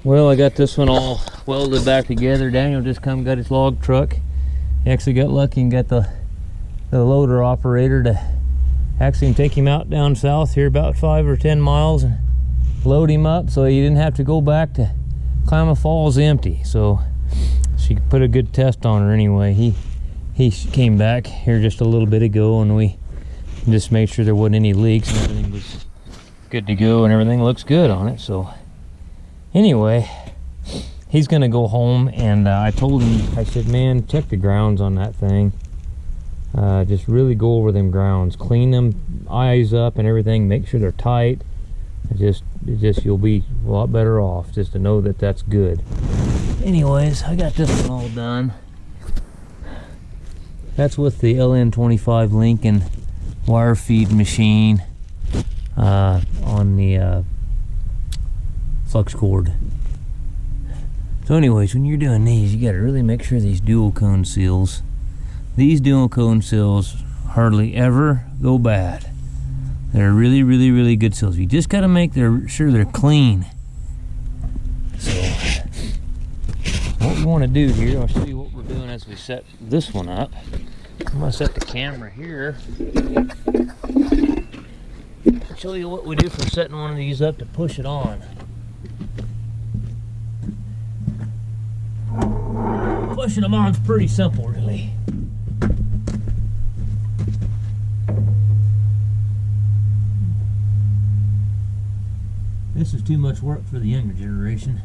Well, I got this one all welded back together. Daniel just come got his log truck. He actually got lucky and got the loader operator to actually take him out down south here about 5 or 10 miles and load him up so he didn't have to go back to Klamath Falls empty. So she put a good test on her anyway. He came back here just a little bit ago and we just made sure there wasn't any leaks and everything was good to go and everything looks good on it. So anyway, he's gonna go home and I told him, I said, man, check the grounds on that thing. Just really go over them grounds, clean them eyes up and everything, make sure they're tight. It just you'll be a lot better off just to know that that's good. Anyways, I got this one all done. That's with the LN25 Lincoln wire feed machine on the flux cord. So anyways, when you're doing these, you got to really make sure these dual cone seals, hardly ever go bad. They're really, really, really good seals. You just got to make sure they're clean. So what we want to do here, I'll show you what we're doing as we set this one up. I'm going to set the camera here. Show you what we do for setting one of these up to push it on. Pushing them on is pretty simple, really. This is too much work for the younger generation.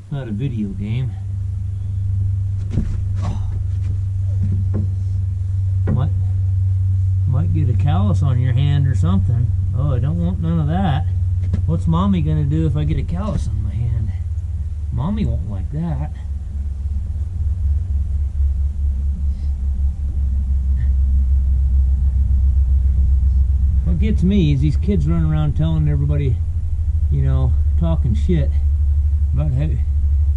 It's not a video game. Oh. Might get a callus on your hand or something. Oh, I don't want none of that. What's mommy gonna do if I get a callus on my hand? Mommy won't like that. What gets me is these kids running around telling everybody, you know, talking shit about how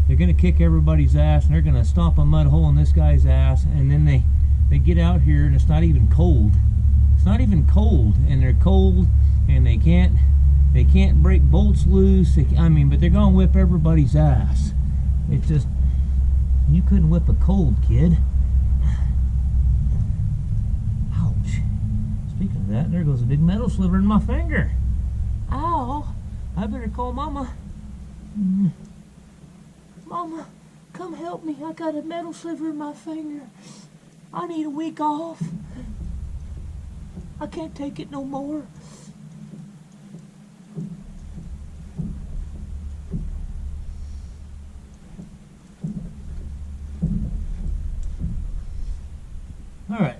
they're gonna kick everybody's ass and they're gonna stomp a mud hole in this guy's ass, and then they get out here and it's not even cold. It's not even cold, and they're cold, and they can't break bolts loose. But they're gonna whip everybody's ass. It's just, you couldn't whip a cold kid. Ouch. Speaking of that, there goes a big metal sliver in my finger. Ow! I better call Mama. Mama, come help me. I got a metal sliver in my finger. I need a week off. I can't take it no more. All right.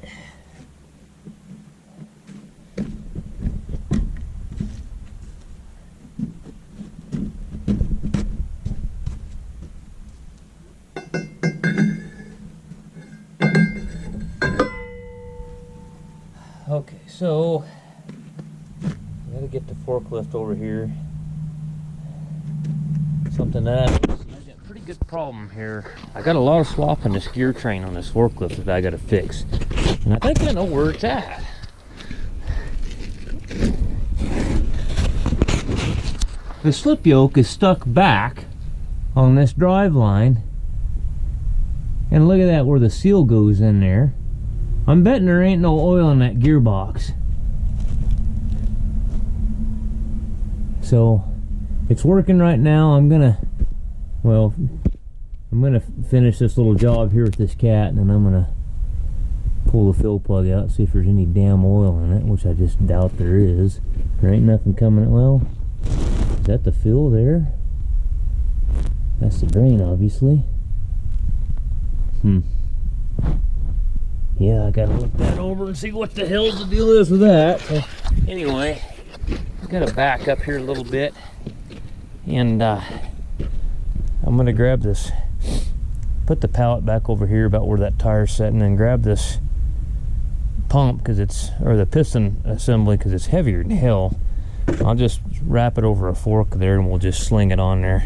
Okay, so I gotta get the forklift over here. Something that I've got a pretty good problem here. I got a lot of slop in this gear train on this forklift that I gotta fix. And I think I know where it's at. The slip yoke is stuck back on this drive line. And look at that, where the seal goes in there. I'm betting there ain't no oil in that gearbox. So it's working right now. I'm gonna finish this little job here with this cat, and then I'm gonna pull the fill plug out, see if there's any damn oil in it, which I just doubt there is. There ain't nothing coming. Well, is that the fill there? That's the drain, obviously. Yeah, I gotta look that over and see what the hell the deal is with that. So anyway, I've got to back up here a little bit, and I'm gonna grab this, put the pallet back over here about where that tire's setting, and grab this pump or the piston assembly, because it's heavier than hell. I'll just wrap it over a fork there and we'll just sling it on there.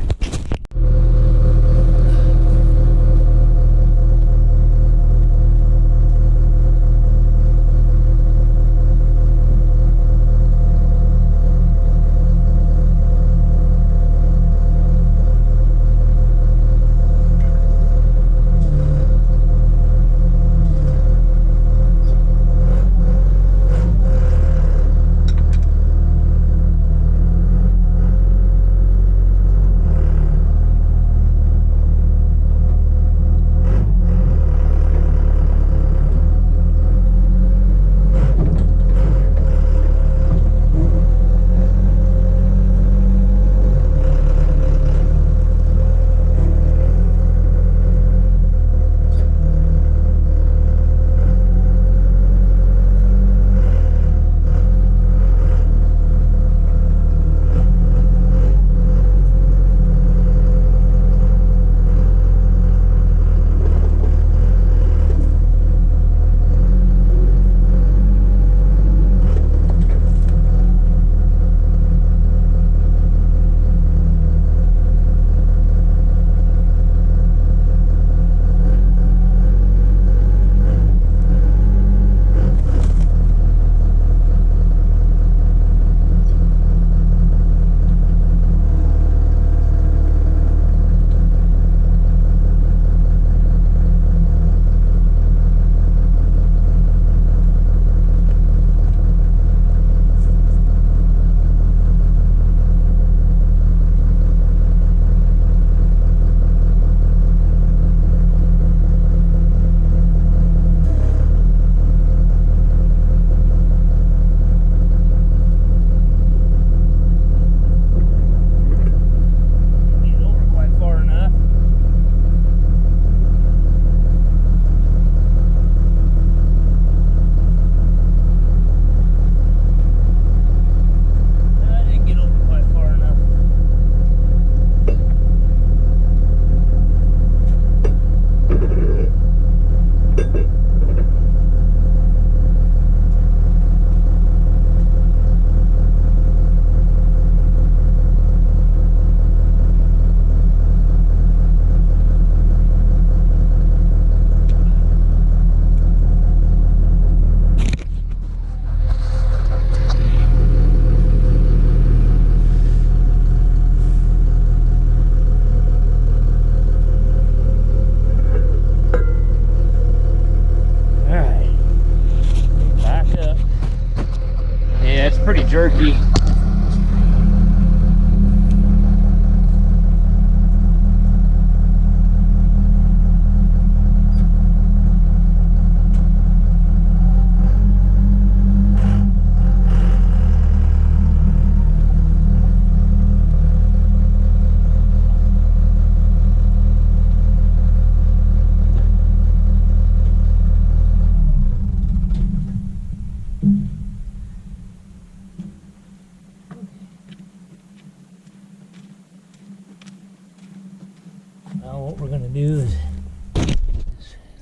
Now what we're gonna do is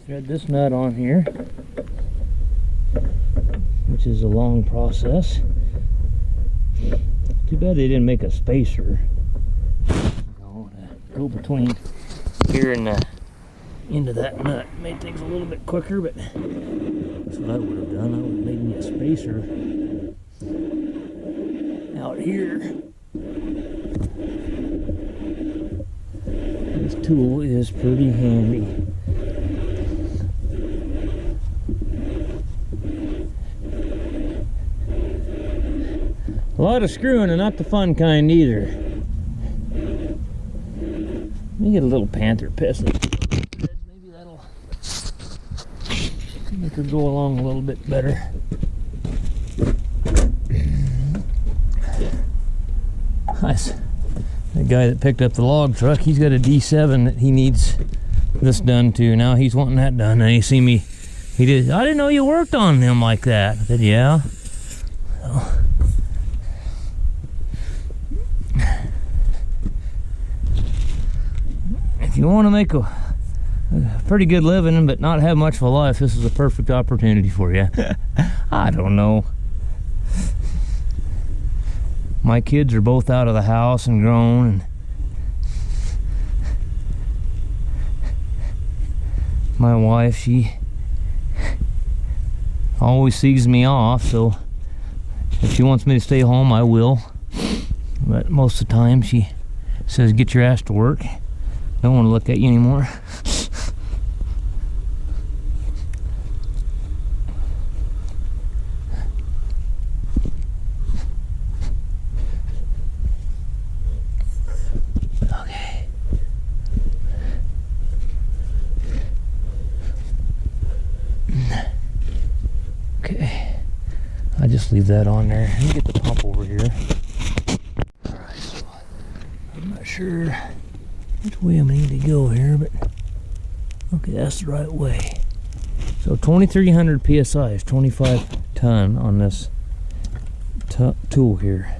thread this nut on here, which is a long process. Too bad they didn't make a spacer. Go between here and the end of that nut. Made things a little bit quicker, but that's what I would have done. I would have made me a spacer out here. This tool is pretty handy. A lot of screwing and not the fun kind either. Let me get a little panther piston. Maybe that'll make her go along a little bit better. Nice. The guy that picked up the log truck, he's got a D7 that he needs this done to. Now he's wanting that done. And he see me, he did. I didn't know you worked on them like that. I said, yeah. So, if you want to make a pretty good living but not have much of a life, this is a perfect opportunity for you. I don't know. My kids are both out of the house and grown, and my wife, she always sees me off, so if she wants me to stay home, I will. But most of the time she says, get your ass to work. Don't want to look at you anymore. Okay, I just leave that on there. Let me get the pump over here. Alright, so I'm not sure which way I'm gonna need to go here, but okay, that's the right way. So 2300 psi is 25 ton on this tool here.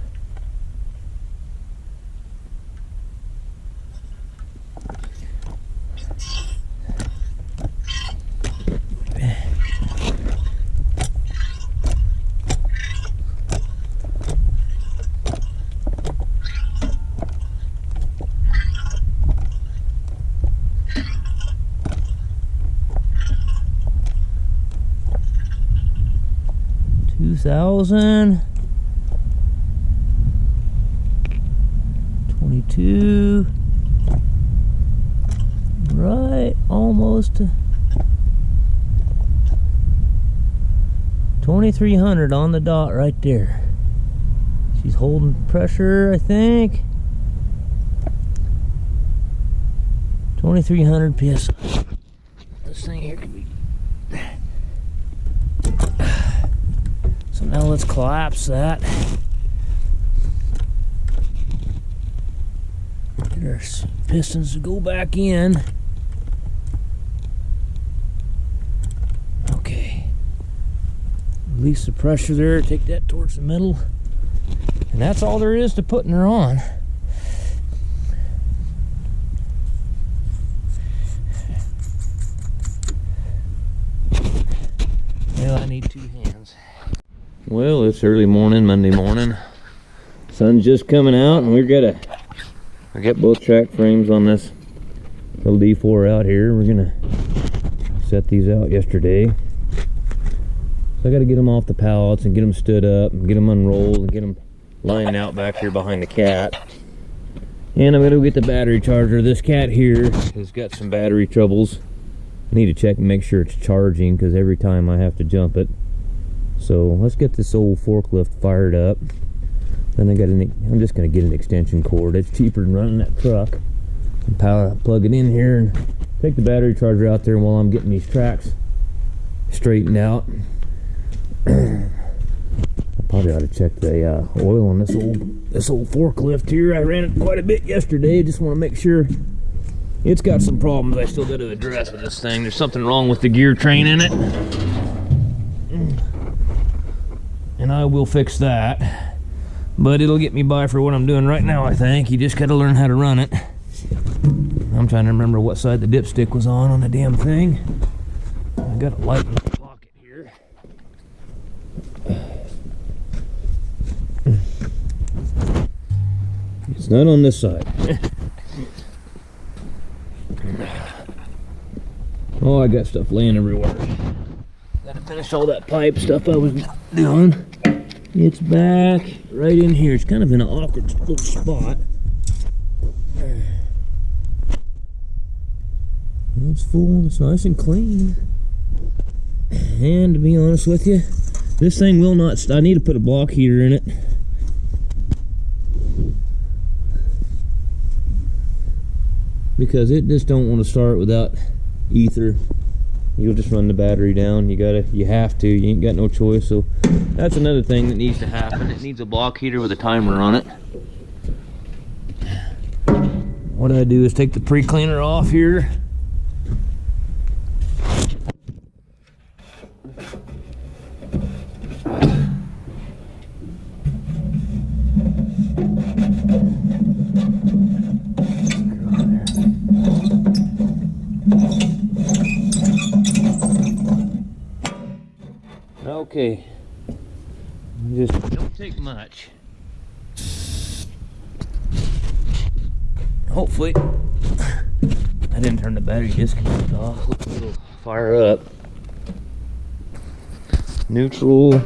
$2,000 22, right, almost 2300 on the dot right there. She's holding pressure, I think. 2300 psi. This thing here can be. So now let's collapse that. Get our pistons to go back in. Okay. Release the pressure there, take that towards the middle. And that's all there is to putting her on. Well, I need 2 hands. Well, it's early morning, Monday morning. Sun's just coming out, and I got both track frames on this little D4 out here. We're gonna set these out yesterday. So I gotta get them off the pallets and get them stood up and get them unrolled and get them lined out back here behind the cat. And I'm gonna go get the battery charger. This cat here has got some battery troubles. I need to check and make sure it's charging, because every time I have to jump it. So let's get this old forklift fired up. Then I'm just gonna get an extension cord. It's cheaper than running that truck. And plug it in here and take the battery charger out there while I'm getting these tracks straightened out. I probably ought to check the oil on this old forklift here. I ran it quite a bit yesterday. Just want to make sure. It's got some problems I still got to address with this thing. There's something wrong with the gear train in it, and I will fix that. But it'll get me by for what I'm doing right now, I think. You just got to learn how to run it. I'm trying to remember what side the dipstick was on the damn thing. I got a light in my pocket here. It's not on this side. Oh, I got stuff laying everywhere. Gotta finish all that pipe stuff I was doing. It's back right in here. It's kind of in an awkward little spot. It's full. It's nice and clean. And to be honest with you, this thing will not. I need to put a block heater in it. Because it just don't want to start without ether. You'll just run the battery down. You have to. You ain't got no choice. So that's another thing that needs to happen. It needs a block heater with a timer on it. What I do is take the pre-cleaner off here. Okay, just don't take much. Hopefully, I didn't turn the battery disconnect off. Hopefully it'll fire up. Neutral.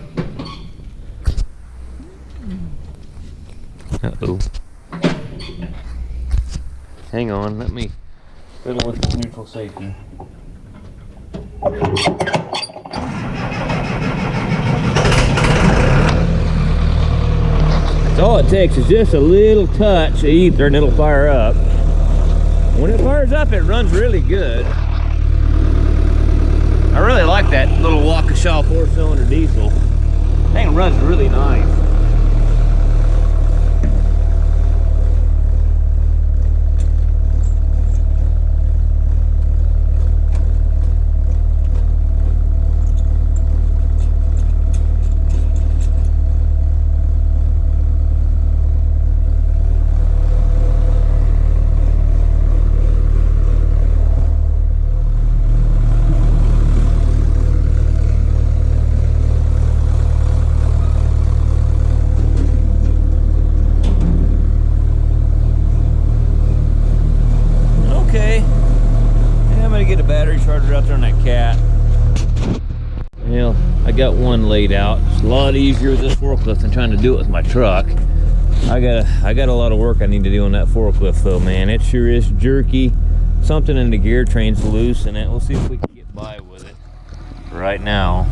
Uh-oh. Hang on, let me fiddle with the neutral safety. All it takes is just a little touch of ether and it'll fire up. When it fires up, it runs really good. I really like that little Waukesha 4-cylinder diesel. Thing runs really nice. Out there on that cat. Well, I got one laid out. It's a lot easier with this forklift than trying to do it with my truck. I got a lot of work I need to do on that forklift though, man. It sure is jerky. Something in the gear train's loose in it. We'll see if we can get by with it right now.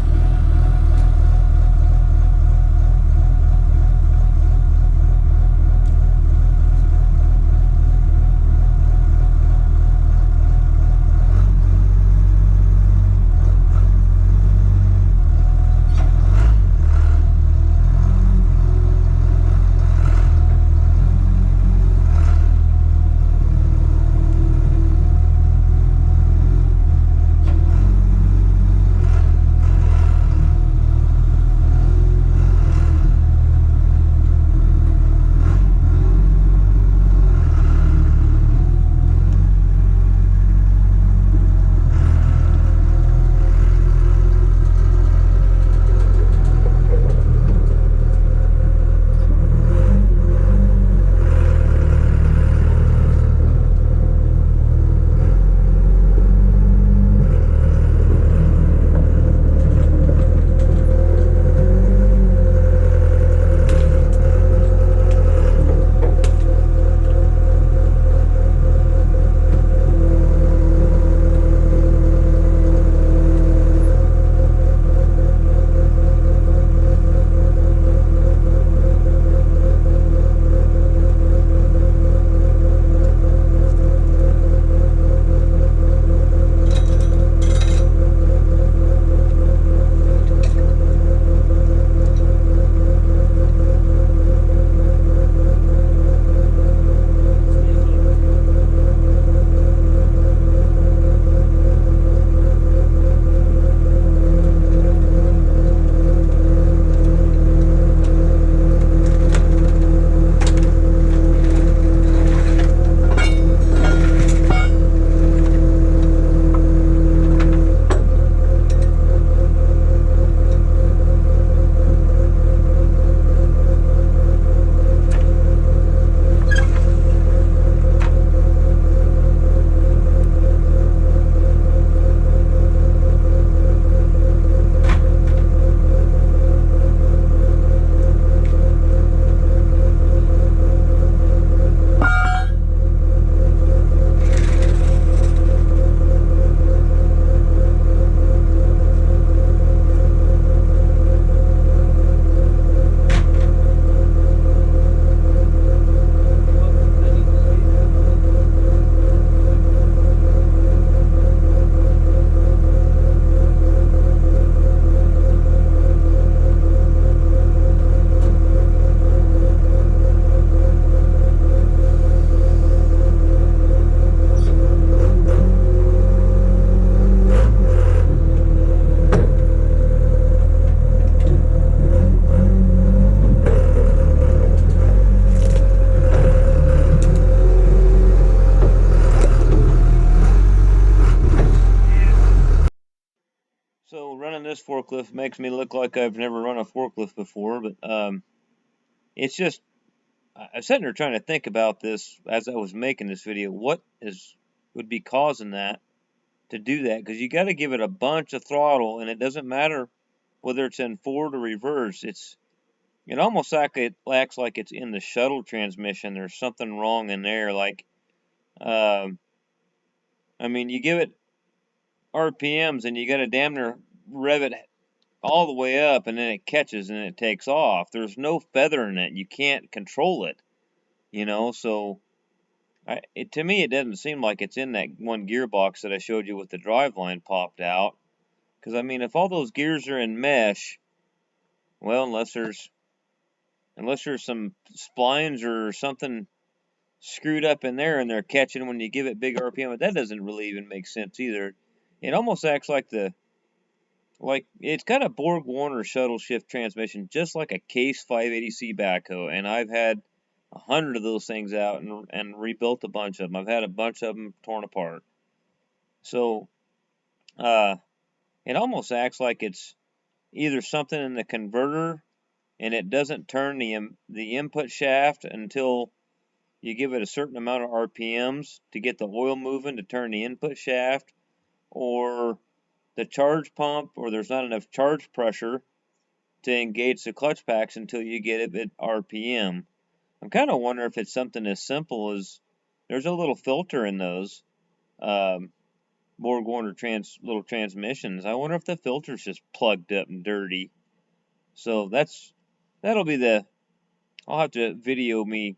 this forklift makes me look like I've never run a forklift before, but it's just, I'm sitting there trying to think about this as I was making this video. What would be causing that to do that? Because you got to give it a bunch of throttle, and it doesn't matter whether it's in forward or reverse. It almost acts like it's in the shuttle transmission. There's something wrong in there. Like, I mean, you give it RPMs, and you got to damn near rev it all the way up, and then it catches and it takes off. There's no feather in it. You can't control it, you know. So, to me, it doesn't seem like it's in that one gearbox that I showed you with the driveline popped out. Because, I mean, if all those gears are in mesh, well, unless there's some splines or something screwed up in there and they're catching when you give it big RPM, but that doesn't really even make sense either. It almost acts like it's got a Borg Warner shuttle shift transmission, just like a Case 580C backhoe, and I've had 100 of those things out and rebuilt a bunch of them. I've had a bunch of them torn apart. So, it almost acts like it's either something in the converter and it doesn't turn the input shaft until you give it a certain amount of RPMs to get the oil moving to turn the input shaft, or the charge pump, or there's not enough charge pressure to engage the clutch packs until you get it at RPM. I'm kind of wondering if it's something as simple as there's a little filter in those Borg Warner little transmissions. I wonder if the filter's just plugged up and dirty. So that'll be I'll have to video me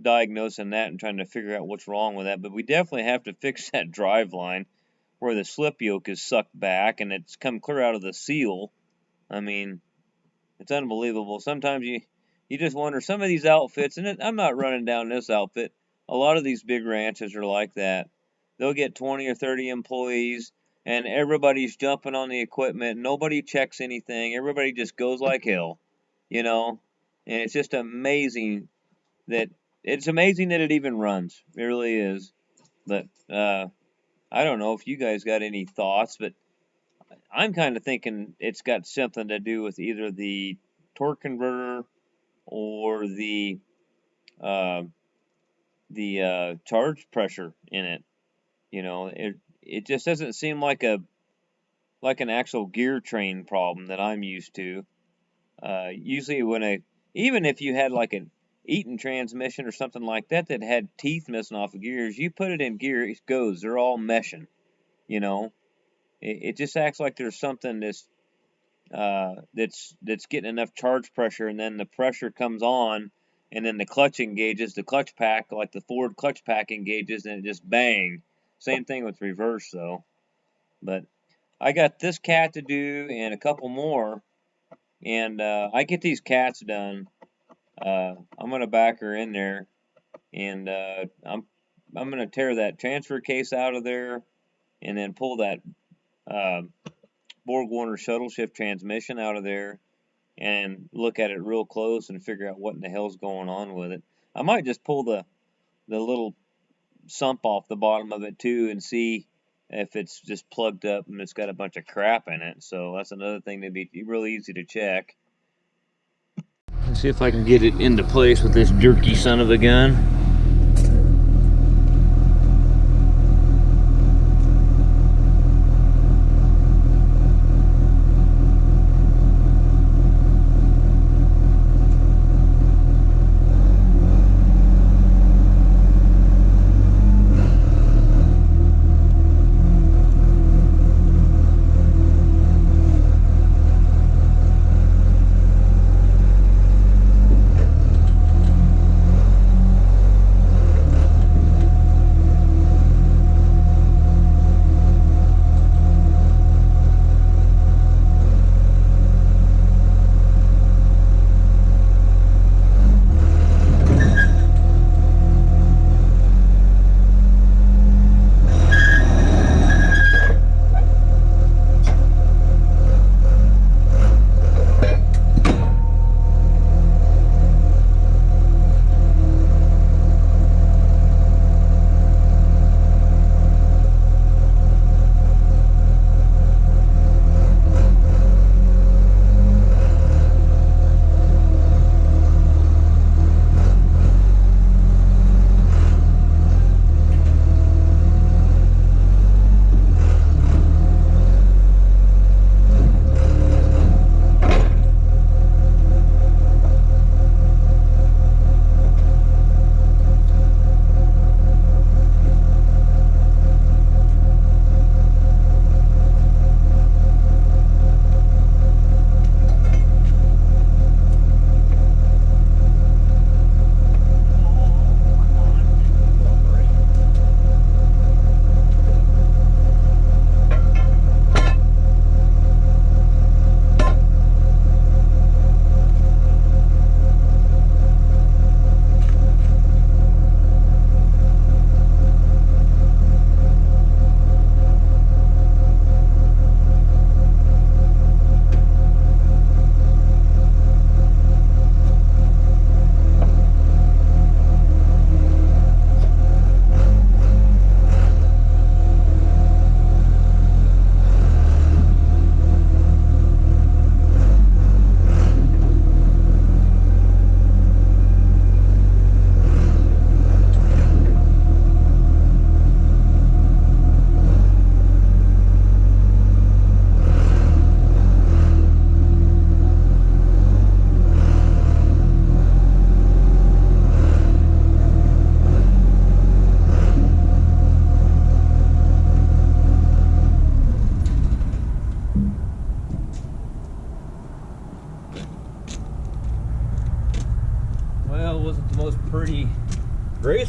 diagnosing that and trying to figure out what's wrong with that. But we definitely have to fix that drive line where the slip yoke is sucked back and it's come clear out of the seal. I mean, it's unbelievable. Sometimes you just wonder, some of these outfits, and I'm not running down this outfit, a lot of these big ranches are like that. They'll get 20 or 30 employees, and everybody's jumping on the equipment. Nobody checks anything. Everybody just goes like hell, you know? And it's just amazing that it even runs. It really is. But I don't know if you guys got any thoughts, but I'm kind of thinking it's got something to do with either the torque converter or the charge pressure in it. You know, it just doesn't seem like an actual gear train problem that I'm used to. Usually even if you had like an Eaton transmission or something like that had teeth missing off of gears, you put it in gear, it goes. They're all meshing, you know. It just acts like there's something that's getting enough charge pressure, and then the pressure comes on, and then the clutch engages, the clutch pack, like the Ford clutch pack engages, and it just bang. Same thing with reverse though. But I got this cat to do and a couple more, and I get these cats done. I'm gonna back her in there, and I'm gonna tear that transfer case out of there, and then pull that Borg Warner shuttle shift transmission out of there, and look at it real close and figure out what in the hell's going on with it. I might just pull the little sump off the bottom of it too and see if it's just plugged up and it's got a bunch of crap in it. So that's another thing that'd be really easy to check. Let's see if I can get it into place with this jerky son of a gun.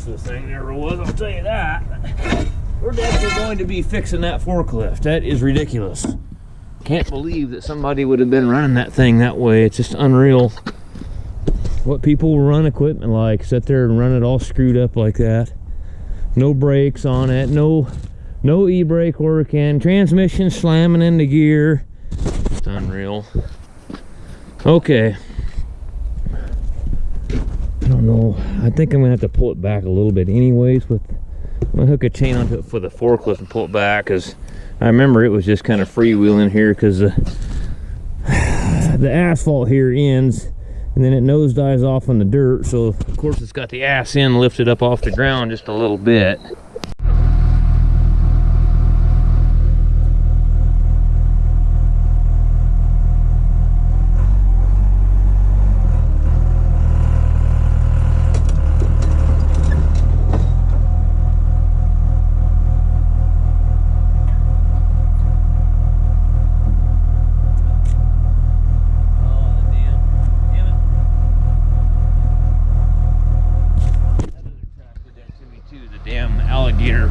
useless thing there ever was, I'll tell you that. We're definitely going to be fixing that forklift. That is ridiculous. Can't believe that somebody would have been running that thing that way. It's just unreal what people run equipment like. Sit there and run it all screwed up like that. No brakes on it, no e-brake working, transmission slamming into gear. It's unreal. Okay. I don't know. I think I'm gonna have to pull it back a little bit anyways. I'm gonna hook a chain onto it for the forklift and pull it back, because I remember it was just kind of freewheeling here, because the asphalt here ends and then it nosedives off on the dirt. So of course it's got the ass end lifted up off the ground just a little bit.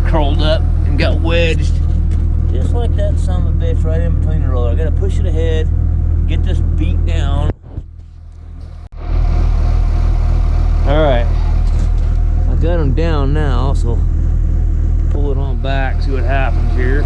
Curled up and got wedged just like that son of a bitch right in between the roller. I gotta push it ahead, get this beat down. Alright, I got him down now, so pull it on back, see what happens here.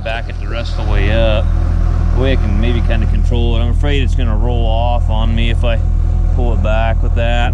Back it the rest of the way up. The way I can maybe kind of control it. I'm afraid it's going to roll off on me if I pull it back with that.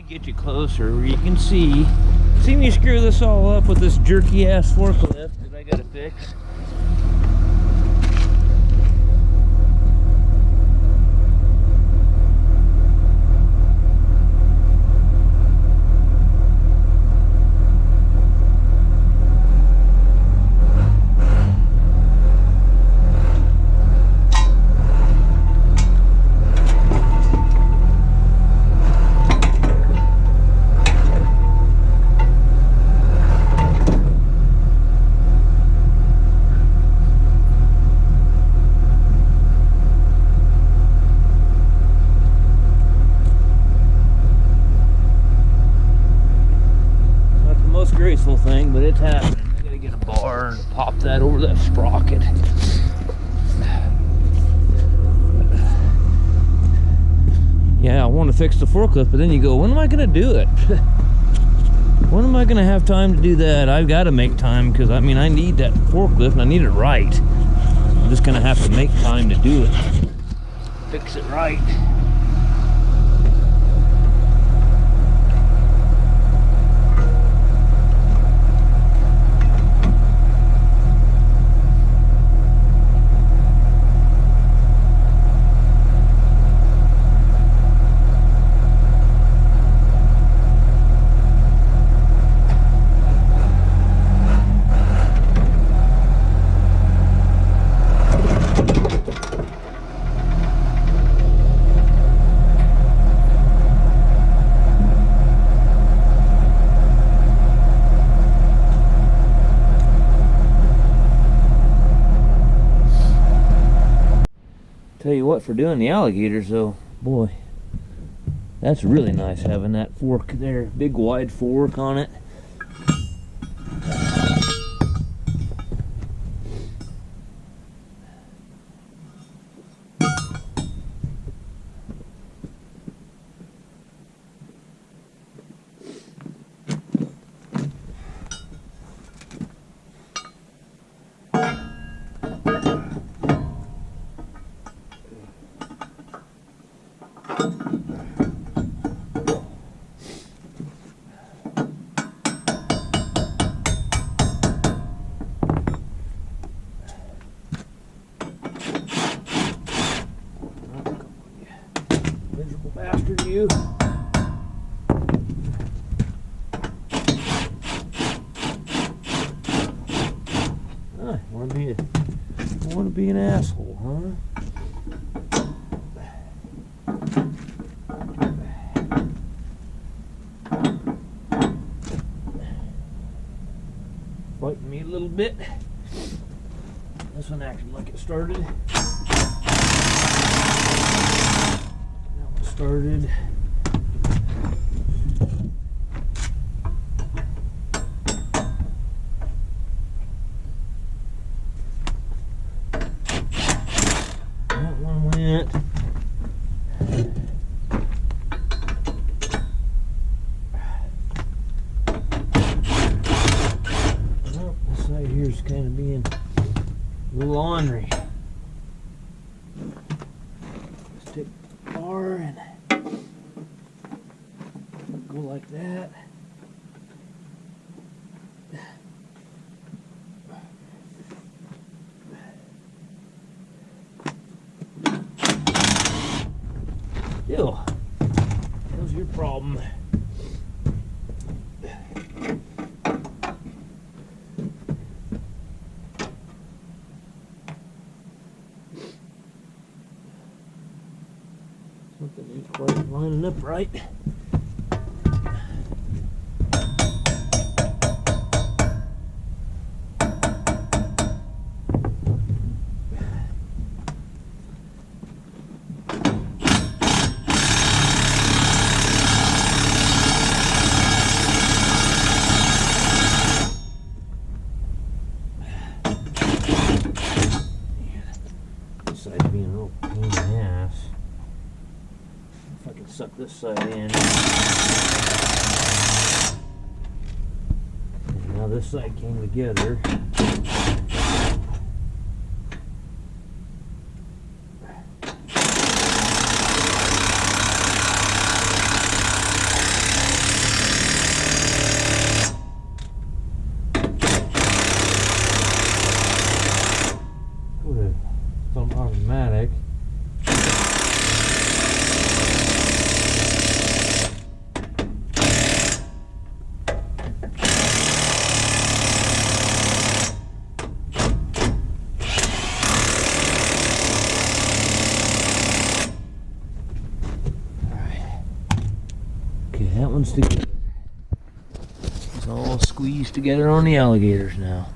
Get you closer where you can see me screw this all up with this jerky ass forklift that I gotta fix. Graceful thing, but it's happening. I gotta get a bar and pop that over that sprocket. want to fix the forklift, but then you go, when am I going to do it? When am I going to have time to do that? I've got to make time, because I mean, I need that forklift and I need it right. I'm just going to have to make time to do it. Fix it right. Tell you what, for doing the alligators though, boy, that's really nice having that fork there, big wide fork on it. Miserable bastard, you. Want to be an asshole, huh? Fighting me a little bit. This one acted like it started. That one started. That one went. Well, this side here is kind of being a little ornery. Let's take the bar and go like that. Ew, that was your problem. Something ain't quite lining up right. This side's being a real pain in the ass. If I can suck this side in. And now this side came together. Some automatic. Okay, that one's together. It's all squeezed together on the alligators now.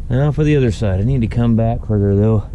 Now for the other side. I need to come back further though.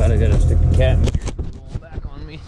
God, I gotta stick the cat back on me.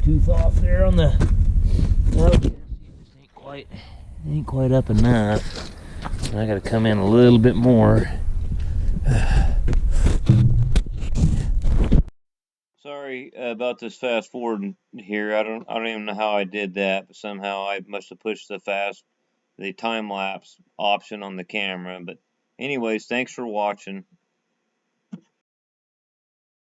tooth off there on the. Okay, this ain't quite up enough. I gotta come in a little bit more. Sorry about this fast forward here. I don't even know how I did that, but somehow I must have pushed the time lapse option on the camera. But anyways, thanks for watching.